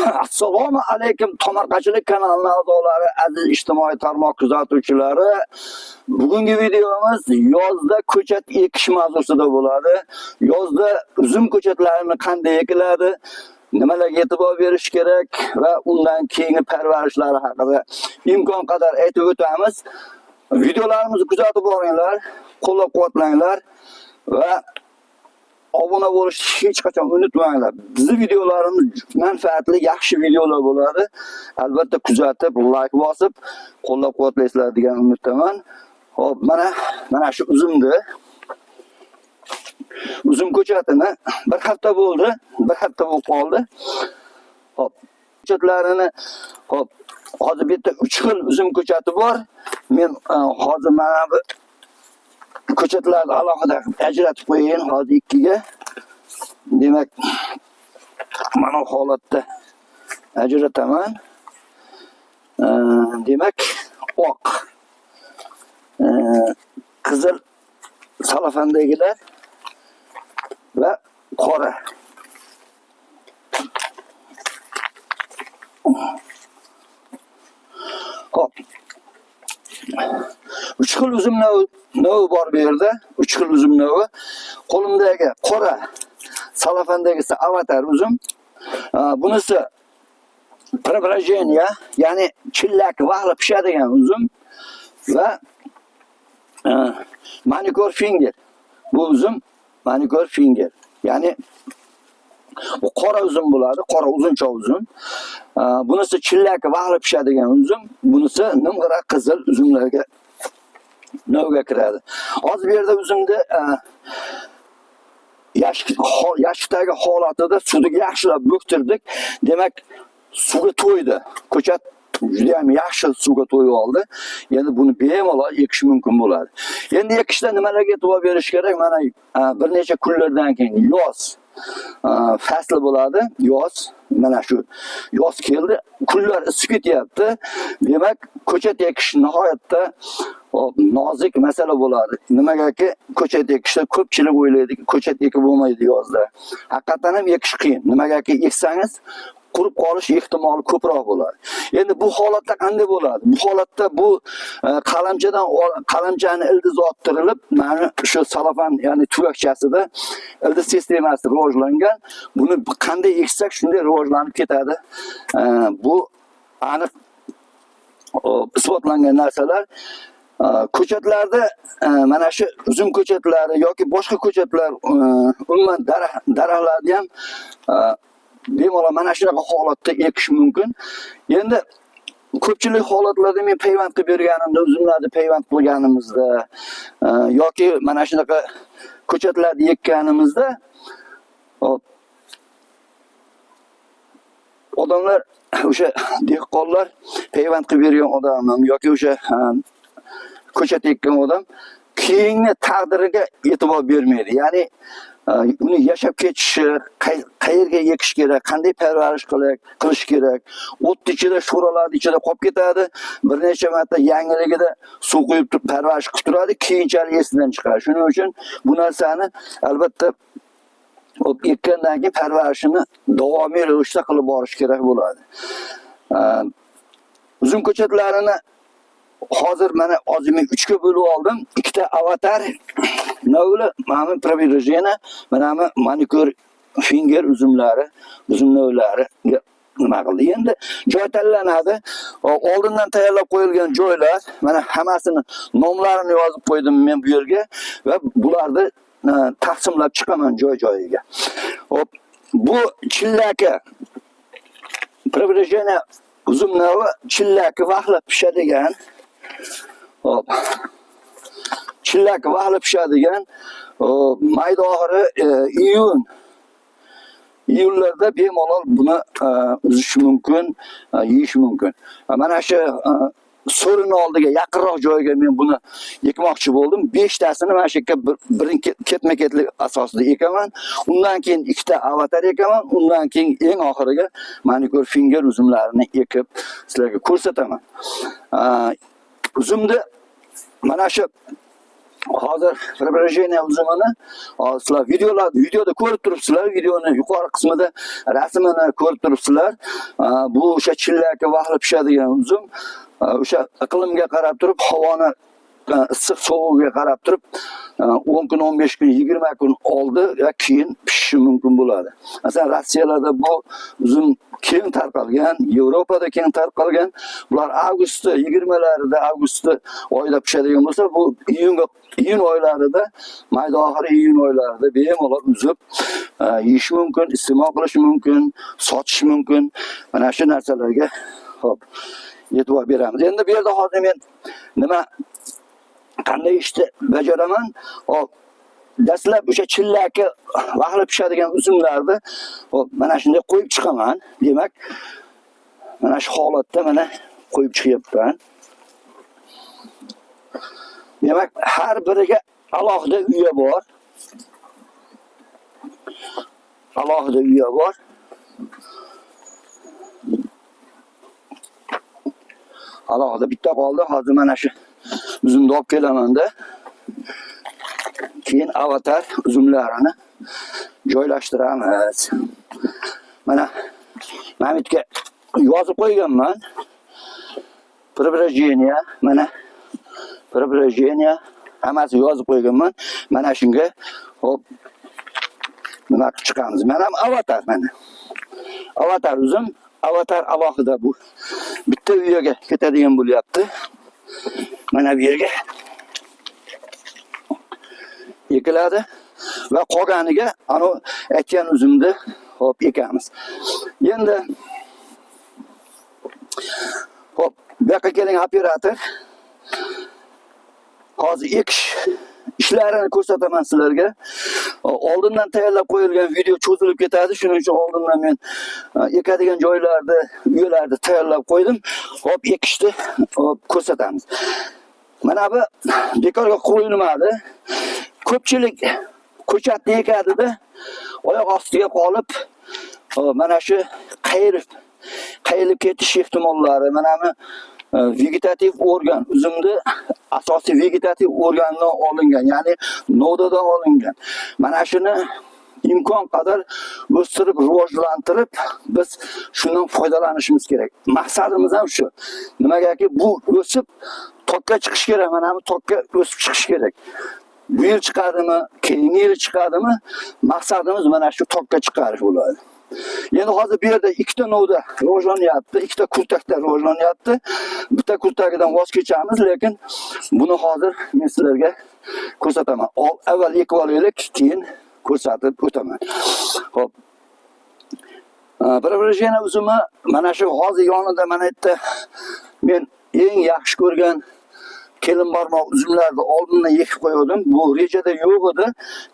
Assalomu alaykum Tomarqachilik kanalining a'zolari, aziz ijtimoiy tarmoq kuzatuvchilari. Bugungi videomiz yozda ko'chat ekish mavzusida bo'ladi. Yozda uzum ko'chatlarini qanday ekiladi, nimalarga e'tibor berish kerak va undan keyingi parvarishlari haqida imkon qadar aytib o'tamiz. Videolarimizni kuzatib boringlar, qo'llab-quvvatlanglar va obuna bo'lishni hech qachon unutmanglar. Bizning videolarimiz manfaatli, yaxshi videolar bo'ladi. Albatta kuzatib, like bosib, qo'llab-quvvatlaysizlar degan umiddaman. Xo'p, mana shu uzumni uzum ko'chatini bir hafta bo'ldi, bir hafta bo'lib qoldi. Xo'p, ko'chatlarini hozir bu yerda 3 xil uzum ko'chati bor. Men hozir mana bu ko'chatlarni alohida ajratib qo'yayin hozir ikkiga. Demak, mana holatda ajrataman. Demak, oq, qizil salafandagilar va qora. Hop. 3 xil uzum navi bor bu yerda. 3 xil uzum navi. Qo'limdagi qora salafandagisi avatar uzum. Bunisi prebrajeniya, ya'ni chillak vaqtli pishadigan uzum va manikor finger. Bu uzum manikor finger. Ya'ni bu qora uzum bo'ladi, qora uzuncha uzum. Bunisi chillak vaqtli pishadigan uzum, bunisi nimg'ira qizil uzumlarga navga kiradi. Hozir bu yerda uzumni yashikdagi holatida suvni yaxshilab bo'ktirdik. Demak, suvga to'ydi. Ko'chat juda ham yaxshi suvga to'yib oldi. Endi buni bemalol ekish mumkin bo'ladi. Endi ekishda nimalarga e'tibor berish kerak? Mana bir necha kunlardan keyin yoz fasli bo'ladi. Yoz, mana shu yoz keldi. Kunlar isib ketyapti. Demak, ko'chat ekish nihoyatda nozik masala bo'ladi. Nimagaki ko'chat ekishda ko'pchilik o'ylaydi, ko'chat ekib bo'lmaydi yozda. Haqiqatan ham ekish qiyin. Nimagaki eksangiz qurib qolish ehtimoli ko'proq bo'ladi. Endi bu holatda qanday bo'ladi? Bu holatda bu qalamchani ildizi orttirilib, mana shu salafan, ya'ni tuvakchasida ildiz sistemasi rivojlangan. Buni qanday eksak shunday rivojlanib ketadi. Bu aniq isbotlangan narsalar. Ko'chatlarda mana shu uzum ko'chatlari yoki boshqa ko'chatlar, umuman daraxtlarni ham bemalol mana shunaqa holatda ekish mumkin. Endi ko'pchilik holatlarda men payvand qilib berganimda, uzumlarni payvand qilganimizda yoki mana shunaqa ko'chatlarni ekkanimizda odamlar, o'sha dehqonlar, payvand qilib bergan odam yoki o'sha ko'chat ekkan odam keyingi taqdiriga e'tibor bermaydi. Ya'ni uni yashab ketishi, qayerga ekish kerak, qanday parvarish qilish kerak, o't ichida, sho'ralar ichida qolib ketadi. Bir necha marta yangiligida suv quyib parvarish qilib turadi, keyinchalik esidan chiqadi. Shuning uchun bu narsani albatta ekkandan keyin parvarishini davomiy ravishda qilib borish kerak bo'ladi. Uzum ko'chatlarini hozir mana men 3 ga bo'lib oldim. Ikkita avatar navli, mana prebrajeniya, mana manikor finger uzumlari, uzum navlari nima qildi. Endi joy tanlanadi. Oldindan tayyorlab qo'yilgan joylar, mana hammasini nomlarini yozib qo'ydim men bu yerga va bularni taqsimlab chiqaman joy-joyiga. Hop, bu chillaki prebrajeniya uzum navi chillaki vaqtli pishadigan. Hop. Chillak vaqtli pishadigan, mayda oxiri iyullarda bemalol buni uzish mumkin, yeyish mumkin. Mana shu so'rini oldiga yaqinroq joyga men buni ekmoqchi bo'ldim. 5 tasini mana shu yerga birin ketma-ketlik asosida ekaman. Undan keyin 2 ta avatar ekaman. Undan keyin eng oxiriga manikor finger uzumlarini ekib sizlarga ko'rsataman. Uzumni mana shu hozir preobражение uzumini sizlar videoda ko'rib turibsizlar. Videoni yuqori qismida rasmini ko'rib turibsizlar. Bu o'sha chillakka vaqtli pishadigan uzum. O'sha iqlimga qarab turib, havoni issiq sovugiga qarab turib 10 kun, 15 kun, 20 kun oldi va keyin pishishi mumkin bo'ladi. Masalan, Rossiyada bu uzum keng tarqalgan, Yevropada keng tarqalgan. Bular avgustda 20larida, avgust oyida pishadigan bo'lsa, bu iyun oylarida, mayda oxiri iyun oylarida bemalol uzib yeyish mumkin, iste'mol qilish mumkin, sotish mumkin. Mana shu narsalarga hop e'tibor beramiz. Endi bu yerda hozir men nima qanday ishni bajaraman? Hop dastlab o'sha chillakka vaqtli pishadigan uzumlarni hop mana shunday qo'yib chiqaman. Demak, mana shu holatda mana qo'yib chiqyapman. Demak, har biriga alohida uya bor. Alohida uya bor. Alohida bitta qoldi. Hozir mana shu uzumni olib kelaman-da. Keyin avatar uzumlarini joylashtiramiz. Mana bu yerga yozib qo'yganman. Preobражение, mana preobражение hammasi yozib qo'yganman. Mana shunga hop nima qilib chiqamiz. Mana avatar mana. Avatar uzum, avatar alohida bu. Bitta uyaga ketadigan bo'lyapti. Mana bu yerga ekiladi va qolganiga ana aytgan uzumni hop ekamiz. Endi hop bu yoqqa keling operator. Hozir ekish ishlarini ko'rsataman sizlarga. Oldindan tayyorlab qo'yilgan video cho'zilib ketadi. Shuning uchun oldindan men ekadigan joylarni, uyalarni tayyorlab qo'ydim. Hop ekishni hop ko'rsatamiz. Mana bu bekorga qo'yilmadi. Ko'pchilik ko'chatni ekadida oyoq ostiga qolib, mana shu qayilib ketish ehtimollari, mana bu vegetativ organ, uzumni asosiy vegetativ organdan olingan, ya'ni novdadan olingan. Mana shuni imkon qadar o'stirib, rivojlantirib, biz shundan foydalanishimiz kerak. Maqsadimiz ham shu. Nimagaki bu o'sib tokka chiqish kerak, mana bu tokka o'sib chiqish kerak. Bu yil chiqadimi, keyingi yil chiqadimi? Maqsadimiz mana shu tokka chiqarish bo'ladi. Endi hozir bu yerda ikkita novda rivojlanyapti, ikkita kurtakda rivojlanyapti. Bitta kurtagidan voz kechamiz, lekin buni hozir men sizlarga ko'rsataman. Avval ekib olaylik, keyin ko'rsatib o'taman. Xo'p. Preobражение uzumi mana shu hozir yonida mana yerda men eng yaxshi ko'rgan kelin barmoq uzumlarni oldindan ekib qo'ydim. Bu rejada yo'q edi.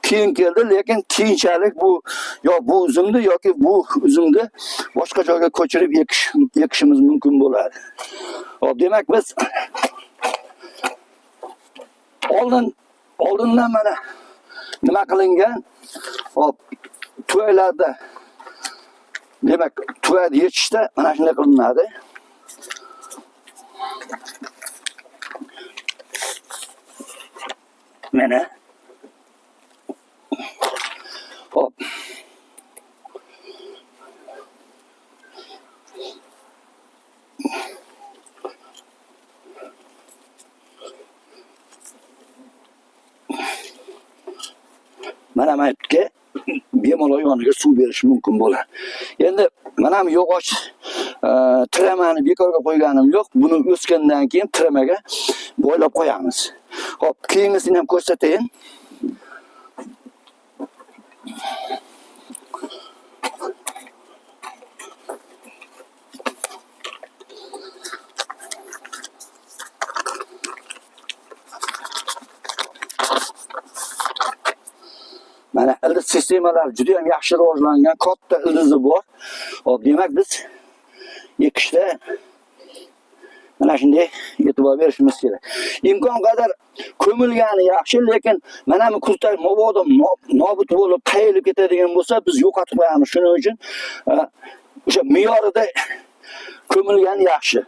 Keyin keldi, lekin keyinchalik bu bu uzumni yoki bu uzumni boshqa joyga ko'chirib ekishimiz mumkin bo'ladi. Hop, demak biz oldindan mana nima qilingan? Hop, tuvaylarda demak, tuvayni yechishda mana shunday qilinadi. Mana hop mana bu yerga bemalol yoniga suv berish mumkin bo'ladi. Endi mana bu yog'och tiramani bekorga qo'yganim yo'q. Buni o'sgandan keyin tiramaga bo'ylab qo'yamiz. Hop, keyingisini ham ko'rsatayin. Mana ildiz sistemalar juda ham yaxshi rivojlangan, katta ildizi bor. Hop, demak biz ekishda mana shunday e'tibor berishimiz kerak. Imkon qadar ko'milgani yaxshi, lekin mana bu kurtak mabodo nobud bo'lib qayilib ketadigan bo'lsa, biz yo'qotib qo'yamiz. Shuning uchun o'sha me'yorida ko'milgani yaxshi.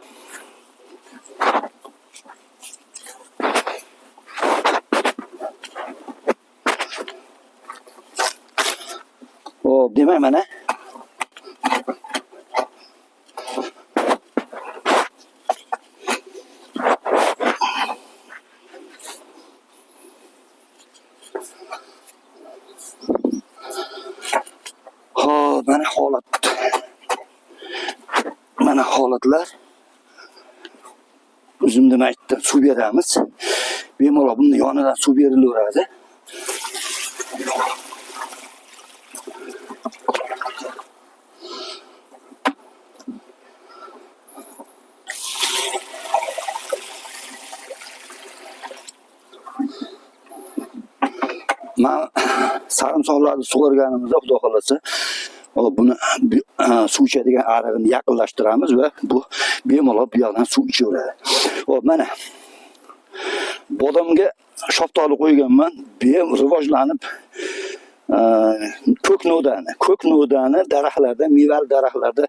Hop, demak mana hop, mana holat. Mana holatlar. Uzumdan aytdim, suv beramiz. Bemalol buni yonidan suv berilaveradi. Men sarimsoqlarni sug'organimizda xudo xolasa, buni suv ichadigan arig'ini yaqinlashtiramiz va bu bemalol bu yoqdan suv ichaveradi. Hop, mana bodomga shaftoli qo'yganman, beam rivojlanib ko'knodani daraxtlarda, mevali daraxtlarda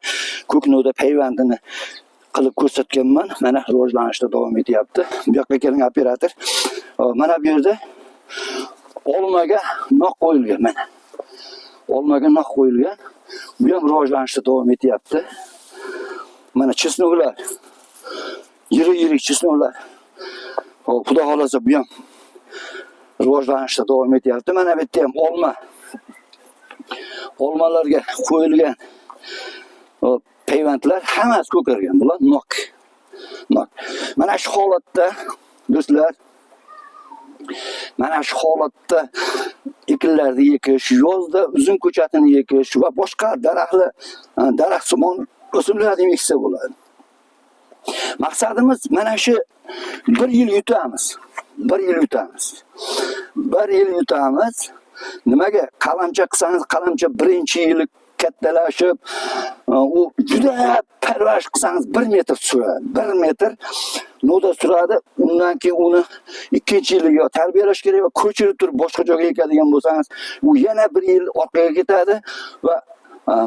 ko'knoda payvandini qilib ko'rsatganman. Mana rivojlanishda davom etyapti. Bu yoqqa keling operator. Mana bu yerda olmaga nok qo'yilgan mana. Olmaga nok qo'yilgan. Bu ham rivojlanishda davom etyapti. Mana chesnoklar. Yirik chesnoklar. Xudo xolasa bu ham rivojlanishda davom etyapti. Mana bu yerda ham olma. Olmalarga qo'yilgan payvandlar hammasi ko'kargan. Bular nok. Mana shu holatda do'stlar, mana shu holatda ekinlarni ekish, yozda uzum ko'chatini ekish va boshqa daraxtsimon o'simliklarni eksa bo'ladi. Maqsadimiz mana shu 1 yil yutamiz. 1 yil yutamiz. Nimaga? Qalamcha qilsangiz, qalamcha birinchi yili kattalashib, u juda parvarish qilsangiz 1 metr suradi. 1 metr noda suradi. Undan keyin uni ikkinchi yiliga tarbiyalash kerak va ko'chirib turib boshqa joyga ekadigan bo'lsangiz, u yana 1 yil orqaga ketadi va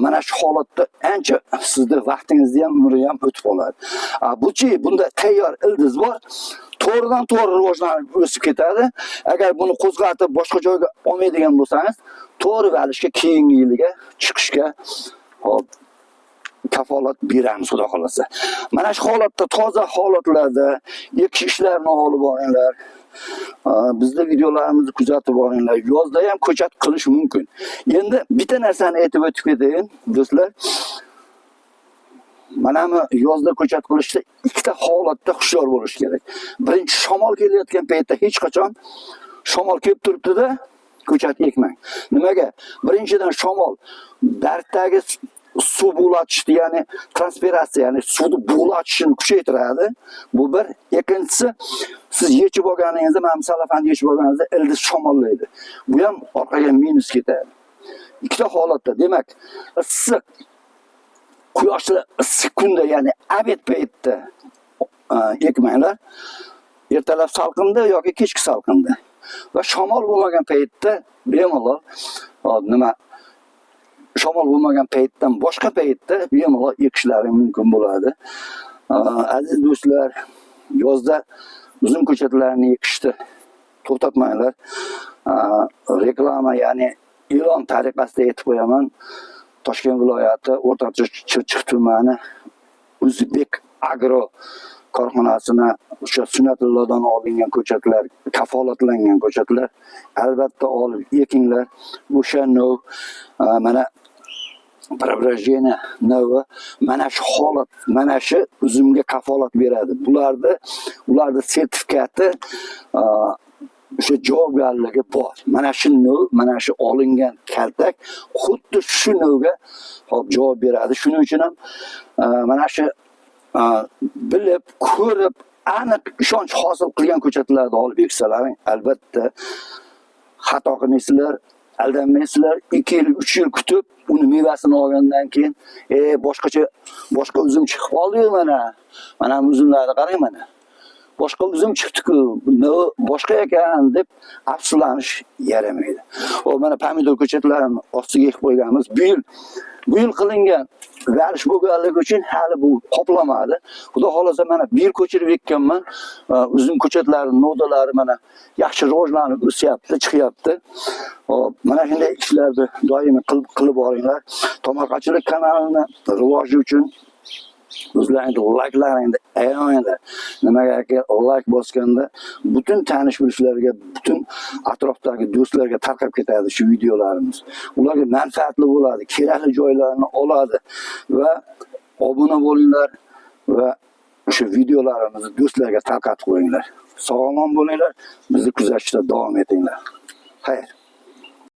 mana shu holatda ancha sizni vaqtingizni ham, umringizni ham o'tib qoladi. Buchi bunda tayyor ildiz bor. To'g'ridan to'g'ri rivojlanib o'sib ketadi. Agar buni qo'zg'atib boshqa joyga olmaydigan bo'lsangiz, to'g'ri valishga keyingi yiliga chiqishga kafolat beramiz xudo xolasa. Mana shu holatda, toza holatlarda ekish ishlarini olib boringlar. Bizda videolarimizni kuzatib boringlar. Yozda ham ko'chat qilish mumkin. Endi bitta narsani aytib o'tib ketayin do'stlar. Mana bu yozda ko'chat qilishda ikkita holatda hushyor bo'lish kerak. Birinchi, shamol kelayotgan paytda hech qachon shamol kelib turibdi-da, ko'chat ekmang. Nimaga? Birinchidan shamol dartdagi suv bulatishni, ya'ni transpiratsiya, ya'ni suvni bulatishini kuchaytiradi. Bu bir. Ikkinchisi, siz yechib olganingizda, mana salafani yechib olganingizda ildiz shamollaydi. Bu ham orqaga minus ketadi. Ikkita holatda, demak, issiq quyoshli issiq kunda, ya'ni obed paytida ekmanglar. Ertalab salqinda yoki kechki salqinda. Va shamol bo'lmagan paytda bemalol shamol bo'lmagan paytdan boshqa paytda bemalol ekishlaring mumkin bo'ladi. Aziz do'stlar, yozda uzum ko'chatlarini ekishni to'xtatmanglar. Reklama, ya'ni e'lon tariqasida aytib qo'yaman. Toshkent viloyati O'rtacha Chirchiq tumani O'zbek Agro korxonasini o'sha Sunnatullohdan olingan ko'chatlar, kafolatlangan ko'chatlar albatta olib ekinglar. O'sha nov mana Preobражение novi mana shu holat, mana shu uzumga kafolat beradi. Ularning sertifikati o'sha javobgarligi bor. Mana shu nov, mana shu olingan kaltak xuddi shu novga javob beradi. Shuning uchun ham mana shu bilib, ko'rib, aniq ishonch hosil qilgan ko'chatlarni olib eksalaring, albatta xato qilmaysizlar, aldanmaysizlar. 2 yil, 3 yil kutib, uni mevasini olgandan keyin boshqa uzum chiqib qoldi-yu mana. Mana uzumlarni qarang mana. boshqa uzum chiqdi-ku, boshqa ekan deb afsuslanish yaramaydi. O mana pomidor ko'chatlarini ostiga ekib qo'yganmiz. Bu yil qilingan varish bo'lganligi uchun hali bu qoplamadi. Xudo xolasa mana bir yil ko'chirib ekkanman. Uzum ko'chatlari, nodalari mana yaxshi rivojlanib o'syapti, chiqyapti. Mana shunday ishlarni doimiy qilib boringlar. Tomorqachilik kanalini rivoji uchun o'zlaringizning layklaringni ayamanglar. Nimaga like bosganda butun tanish bilishlarga, butun atrofdagi do'stlarga tarqab ketadi shu videolarimiz. Ularga manfaatli bo'ladi, kerakli joylarini oladi va obuna bo'linglar va o'sha videolarimizni do'stlarga tarqatib qo'yinglar. Sog'lom bo'linglar, bizni kuzatishda davom etinglar. Xayr.